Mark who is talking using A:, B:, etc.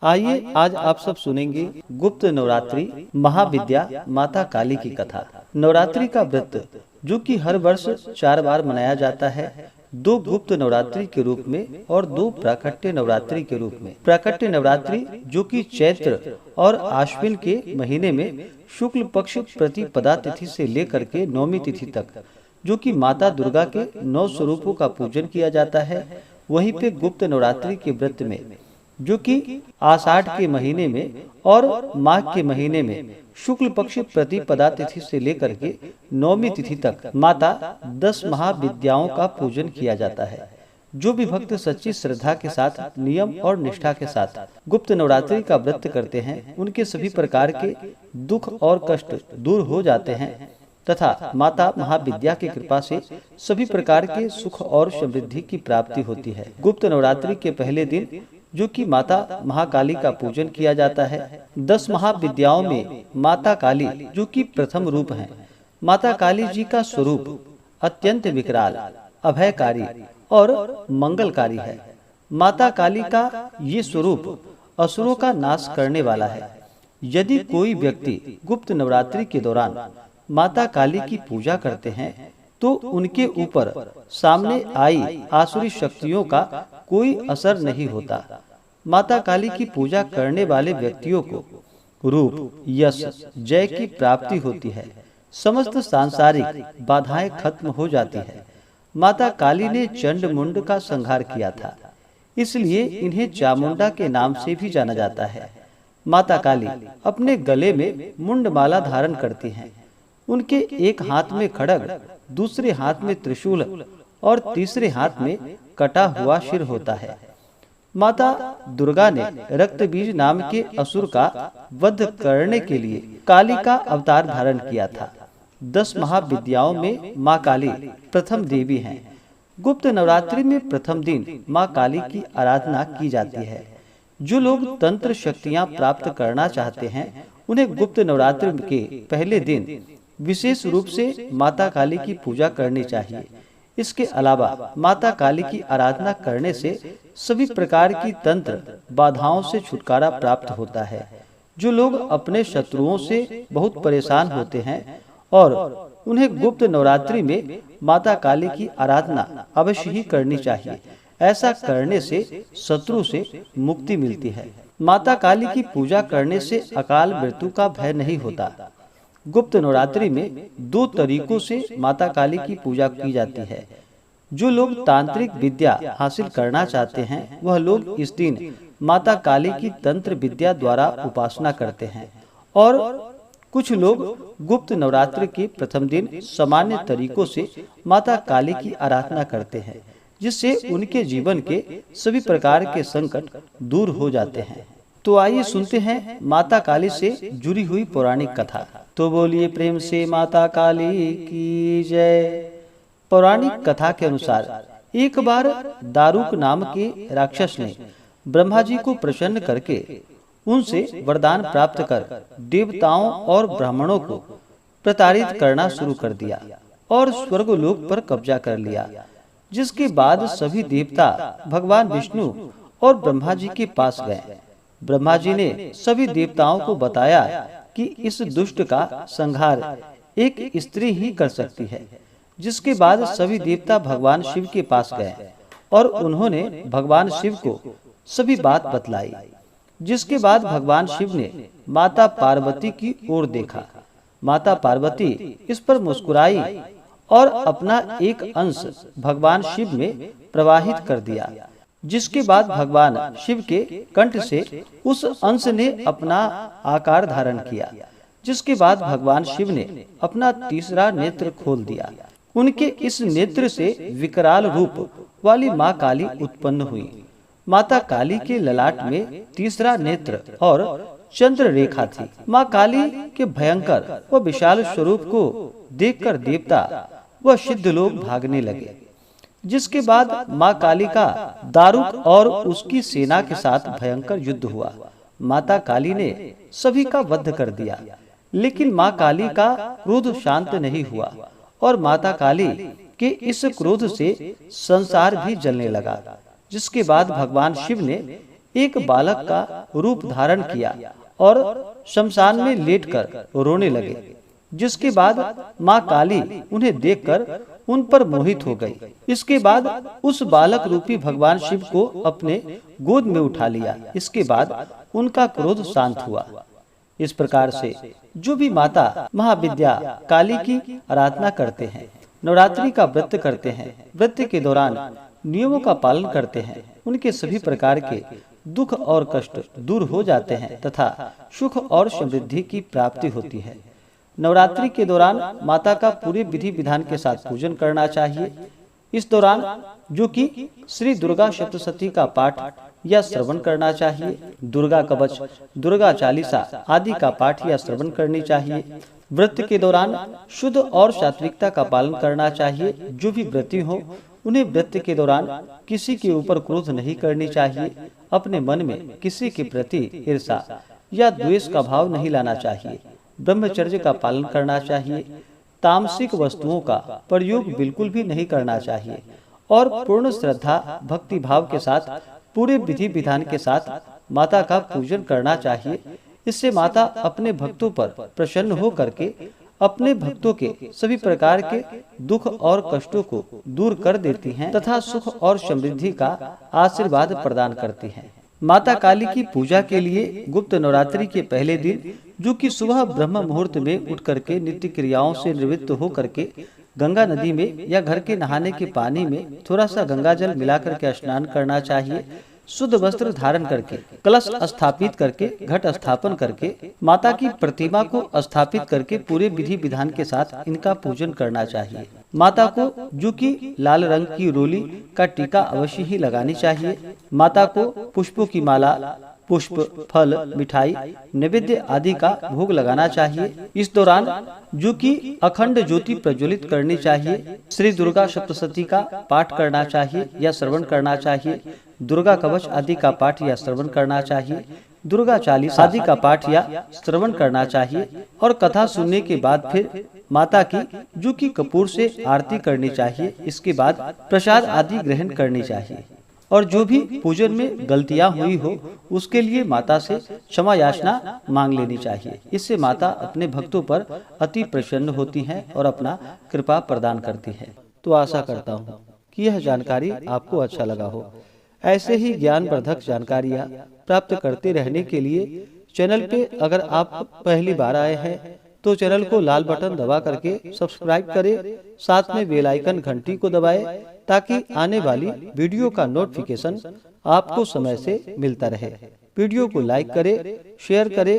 A: आइए आज आप सब सुनेंगे गुप्त नवरात्रि महाविद्या माता काली की कथा। नवरात्रि का व्रत जो कि हर वर्ष 4 बार मनाया जाता है, 2 गुप्त नवरात्रि के रूप में और 2 प्राकट्य नवरात्रि के रूप में। प्राकट्य नवरात्रि जो कि चैत्र और आश्विन के महीने में शुक्ल पक्ष प्रतिपदा तिथि से लेकर के नौमी तिथि तक, जो कि माता दुर्गा के 9 स्वरूपों का पूजन किया जाता है। वहीं पे गुप्त नवरात्रि के व्रत में जो कि आषाढ़ के महीने में और माघ के महीने में शुक्ल पक्ष प्रतिपदा तिथि से लेकर के नौमी तिथि तक माता 10 महाविद्याओं का पूजन किया जाता है। जो भी भक्त सच्ची श्रद्धा के साथ, नियम और निष्ठा के साथ गुप्त नवरात्रि का व्रत करते हैं, उनके सभी प्रकार के दुख और कष्ट दूर हो जाते हैं तथा माता महाविद्या की कृपा से सभी प्रकार के सुख और समृद्धि की प्राप्ति होती है। गुप्त नवरात्रि के पहले दिन जो कि माता महाकाली का पूजन किया जाता है। 10 महाविद्याओं में माता काली जो कि प्रथम रूप है। माता काली जी का स्वरूप अत्यंत विकराल, अभयकारी और मंगलकारी है। माता काली का ये स्वरूप असुरों का नाश करने वाला है। यदि कोई व्यक्ति गुप्त नवरात्रि के दौरान माता काली की पूजा करते हैं तो उनके ऊपर सामने आई आसुरी शक्तियों का कोई असर नहीं होता। माता काली की पूजा करने वाले व्यक्तियों को रूप, यश, जय की प्राप्ति होती है। समस्त सांसारिक बाधाएं खत्म हो जाती है। माता काली ने चंड मुंड का संहार किया था, इसलिए इन्हें चामुंडा के नाम से भी जाना जाता है। माता काली अपने गले में मुंडमाला धारण करती हैं। उनके एक हाथ में खड्ग, दूसरे हाथ में त्रिशूल और तीसरे हाथ में कटा हुआ सिर होता है। माता दुर्गा ने रक्तबीज नाम के असुर का वध करने के लिए काली का अवतार धारण किया था। 10 महाविद्याओं में माँ काली प्रथम देवी हैं। गुप्त नवरात्रि में प्रथम दिन माँ काली की आराधना की जाती है। जो लोग तंत्र शक्तियाँ प्राप्त करना चाहते हैं, उन्हें गुप्त नवरात्रि के पहले दिन विशेष रूप से माता काली की पूजा करनी चाहिए। इसके अलावा माता काली की आराधना करने से सभी प्रकार की तंत्र बाधाओं से छुटकारा प्राप्त होता है। जो लोग अपने शत्रुओं से बहुत परेशान होते हैं और उन्हें गुप्त नवरात्रि में माता काली की आराधना अवश्य ही करनी चाहिए। ऐसा करने से शत्रु से मुक्ति मिलती है। माता काली की पूजा करने से अकाल मृत्यु का भय नहीं होता। गुप्त नवरात्रि में 2 तरीकों से माता काली की पूजा की जाती है। जो लोग तांत्रिक विद्या हासिल करना चाहते हैं, वह लोग इस दिन माता काली की तंत्र विद्या द्वारा उपासना करते हैं और कुछ लोग गुप्त नवरात्रि के प्रथम दिन सामान्य तरीकों से माता काली की आराधना करते हैं, जिससे उनके जीवन के सभी प्रकार के संकट दूर हो जाते हैं। तो आइए सुनते हैं माता काली से जुड़ी हुई पौराणिक कथा। तो बोलिए प्रेम से माता काली की जय। पौराणिक कथा के अनुसार एक बार दारुक नाम के राक्षस ने ब्रह्मा जी को प्रसन्न करके उनसे वरदान प्राप्त कर देवताओं और ब्राह्मणों को प्रताड़ित करना शुरू कर दिया और स्वर्गलोक पर कब्जा कर लिया। जिसके बाद सभी देवता भगवान विष्णु और ब्रह्मा जी के पास गए। ब्रह्मा जी ने सभी देवताओं को बताया कि इस दुष्ट का संहार एक स्त्री ही कर सकती है। जिसके बाद सभी देवता भगवान शिव के पास गए और उन्होंने भगवान शिव को सभी बात बतलाई। जिसके बाद भगवान शिव ने माता पार्वती की ओर देखा। माता पार्वती इस पर मुस्कुराई और अपना एक अंश भगवान शिव में प्रवाहित कर दिया। जिसके बाद भगवान शिव के कंठ से उस अंश ने अपना आकार धारण किया। जिसके बाद भगवान शिव ने अपना तीसरा नेत्र खोल दिया। उनके इस नेत्र से विकराल रूप वाली माँ काली उत्पन्न हुई। माता काली के ललाट में तीसरा नेत्र और चंद्र रेखा थी। माँ काली के भयंकर व विशाल स्वरूप को देखकर देवता व सिद्ध लोग भागने लगे। जिसके बाद माँ काली का दारुक और उसकी सेना के साथ भयंकर युद्ध हुआ। माता काली ने सभी का वध कर दिया, लेकिन माँ काली का क्रोध शांत नहीं हुआ और माता काली के इस क्रोध से संसार भी जलने लगा। जिसके बाद भगवान शिव ने एक बालक का रूप धारण किया और शमशान में लेटकर रोने लगे, जिसके बाद माँ काली उन्हें देखकर उन पर मोहित हो गई। इसके बाद उस बालक रूपी भगवान शिव को अपने गोद में उठा लिया। इसके बाद उनका क्रोध शांत हुआ। इस प्रकार से जो भी माता महाविद्या काली की आराधना करते हैं, नवरात्रि का व्रत करते हैं, व्रत के दौरान नियमों का पालन करते हैं, उनके सभी प्रकार के दुख और कष्ट दूर हो जाते हैं तथा सुख और समृद्धि की प्राप्ति होती है। नवरात्रि के दौरान माता का पूरे विधि विधान के साथ पूजन करना चाहिए। इस दौरान जो कि श्री दुर्गा सप्तशती का पाठ या श्रवण करना चाहिए, दुर्गा कवच, दुर्गा चालीसा आदि का पाठ या श्रवण करनी चाहिए। व्रत के दौरान शुद्ध और सात्विकता का पालन करना चाहिए। जो भी व्रती हो उन्हें व्रत के दौरान किसी के ऊपर क्रोध नहीं करनी चाहिए। अपने मन में किसी के प्रति ईर्षा या द्वेष का भाव नहीं लाना चाहिए। ब्रह्मचर्य का पालन करना चाहिए। तामसिक वस्तुओं का प्रयोग बिल्कुल भी नहीं करना चाहिए और पूर्ण श्रद्धा भक्ति भाव के साथ पूरे विधि विधान के साथ माता का पूजन करना चाहिए। इससे माता अपने भक्तों पर प्रसन्न हो करके अपने भक्तों के सभी प्रकार के दुख और कष्टों को दूर कर देती हैं तथा सुख और समृद्धि का आशीर्वाद प्रदान करती हैं। माता काली की पूजा के लिए गुप्त नवरात्रि के पहले दिन, जो कि सुबह ब्रह्म मुहूर्त में उठ करके नित्य क्रियाओं से निवृत्त हो करके गंगा नदी में या घर के नहाने के पानी में थोड़ा सा गंगा जल मिलाकर के स्नान करना चाहिए। शुद्ध वस्त्र धारण करके कलश स्थापित करके घट स्थापन करके माता की प्रतिमा को स्थापित करके पूरे विधि विधान के साथ इनका पूजन करना चाहिए। माता को जो कि लाल रंग की रोली का टीका अवश्य ही लगानी चाहिए। माता को पुष्पों की माला, पुष्प, फल, मिठाई, नैवेद्य आदि का भोग लगाना चाहिए। इस दौरान जो कि अखंड ज्योति प्रज्वलित करनी चाहिए। श्री दुर्गा सप्तशती का पाठ करना चाहिए या श्रवण करना चाहिए। दुर्गा कवच आदि का पाठ या श्रवण करना चाहिए। दुर्गा चालीसा आदि का पाठ या श्रवण करना चाहिए और कथा सुनने के बाद फिर माता की जो कि कपूर से आरती करनी चाहिए। इसके बाद प्रसाद आदि ग्रहण करनी चाहिए और जो भी पूजन में गलतियां हुई हो उसके लिए माता से क्षमा याचना मांग लेनी चाहिए। इससे माता अपने भक्तों पर अति प्रसन्न होती हैं और अपना कृपा प्रदान करती है। तो आशा करता हूँ कि यह जानकारी आपको अच्छा लगा हो। ऐसे ही ज्ञानवर्धक जानकारियाँ प्राप्त करते रहने के लिए चैनल पे अगर आप पहली बार आए हैं तो चैनल को लाल बटन दबा करके सब्सक्राइब करें, साथ में बेल आइकन घंटी को दबाएं ताकि आने वाली वीडियो का नोटिफिकेशन आपको समय से मिलता रहे। वीडियो को लाइक करें, शेयर करें।